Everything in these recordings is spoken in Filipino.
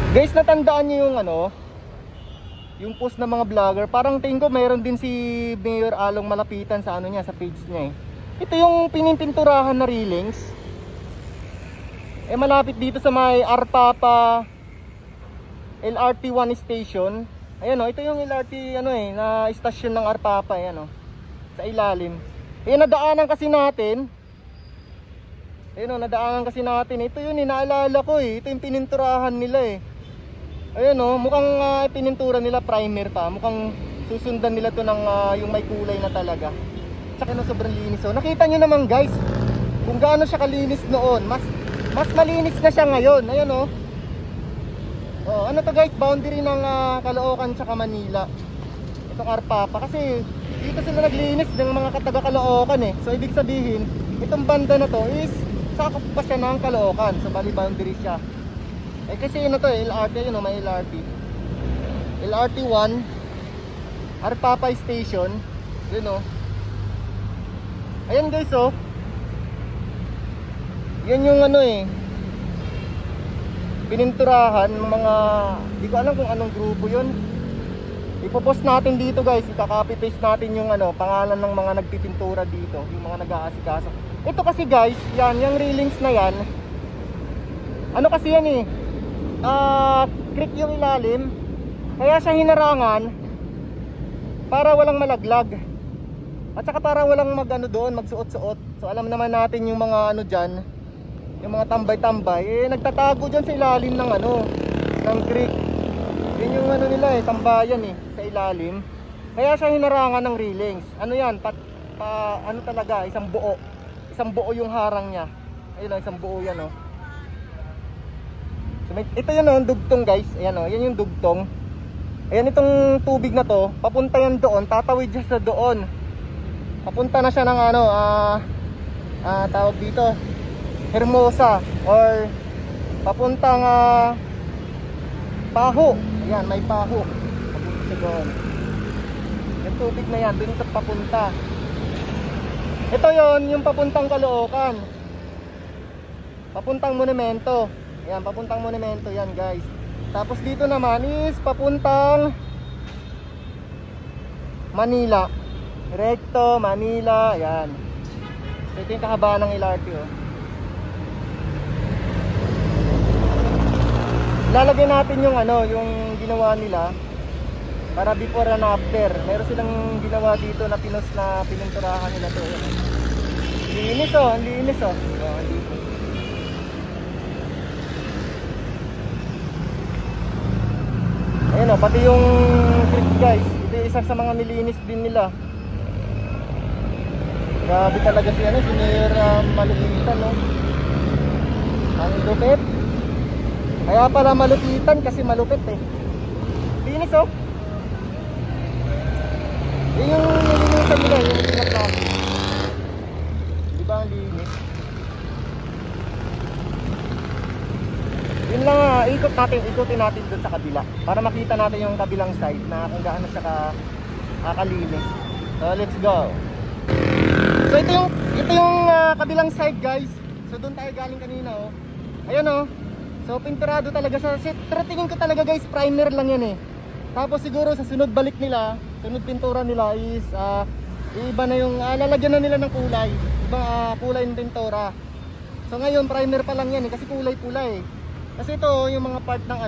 Guys, natandaan niyo yung yung post ng mga vlogger. Parang tingin ko meron din si Mayor Along malapitan sa niya, sa page niya eh. Ito yung pinipinturahan na railings. Malapit dito sa may Arpapa LRT1 station. Ayan ito yung LRT na istasyon ng Arpapa sa ilalim. Nadaanan kasi natin. Nadaanan kasi natin. Ito yun naalala ko eh. Ito yung pininturahan nila eh. Mukhang pinintura nila primer pa. Mukhang susundan nila to ng yung may kulay na talaga. Tsaka sobrang linis. Nakita nyo naman guys kung gaano siya kalinis noon. Mas malinis na siya ngayon. Ano to guys, boundary ng Caloocan tsaka Manila. Itong Arpapa kasi dito sila naglinis ng mga kataga Caloocan eh. So ibig sabihin, itong banda na to is sakop pa siya ng Caloocan. So bali boundary siya. Kasi LRT, may LRT. LRT1 Arpapa Station. Ayan guys yan yung pininturahan ng mga, di ko alam kung anong grupo yun. Ipopost natin dito guys, ika-copy paste natin yung pangalan ng mga nagpipintura dito, yung mga nag-aasikaso. Ito kasi guys, yung railings na yan, kasi yan creek yung ilalim, kaya siya hinarangan para walang malaglag. At saka para walang doon, magsuot-suot. So alam naman natin yung mga dyan, yung mga tambay-tambay nagtatago dyan sa ilalim ng ng creek. Yun yung nila tambayan sa ilalim. Kaya siya hinarangan ng railings. Yan, talaga, isang buo yung harang niya. Ayun isang buo yan So, ito yun dugtong guys. Ayan yan yung dugtong. Ayan itong tubig na to, papunta yan doon, tatawid siya sa doon. Papunta na siya ng tawag dito Hermosa or papuntang Paho. Ayan, may Paho. Papunta siya doon. Yung tubig na yan, doon ito papunta. Ito yon yung papuntang Caloocan. Papuntang Monumento. Ayan, papuntang Monumento yan guys. Tapos dito naman is papuntang Manila. Recto, Manila. Ayan. Ito yung kahabaan ng LRT Lalagyan natin yung yung ginawa nila para before and after. Meron silang ginawa dito na pinos na pininturahan nila to. Linis ang linis Ayan pati yung creek guys. Ito yung isa sa mga nilinis din nila. Grabe talaga si Mayor malupitan Ang lupit. Kaya pala malupitan kasi malupit Linis Yun yung nilinisan nila, yung pinag-traffic. Diba ang linis? Yun lang ikutin natin dun sa kabila para makita natin yung kabilang side na kung gaano siya kakalinis. So let's go. So ito yung kabilang side guys. So doon tayo galing kanina Ayan So pinturado talaga siya. Pero tingin ko talaga guys, primer lang yan Tapos siguro sa sunod balik nila, sunod pintura nila is iba na yung lalagyan na nila ng kulay. Iba kulay ng pintura. So ngayon primer pa lang yan kasi kulay-pula Kasi ito yung mga part ng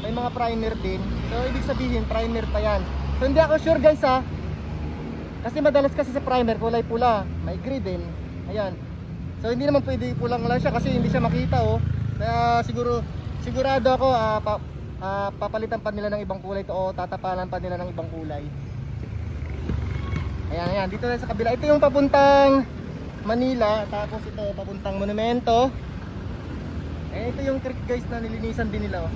may mga primer din. So ibig sabihin primer pa yan. So hindi ako sure guys kasi madalas kasi sa primer kulay-pula, may gray din. Ayan. So hindi naman pwede pulang lang siya kasi hindi siya makita Kaya sigurado ako papalitan pa nila ng ibang kulay o tatapalan pa nila ng ibang kulay. Ayan, dito na sa kabila. Ito yung papuntang Manila, tapos ito papuntang Monumento. Ito yung creek guys na nilinisan din nila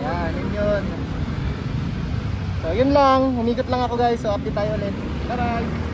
Ayan, yun. So yun lang, humikot lang ako guys. So update tayo ulit. Bye bye.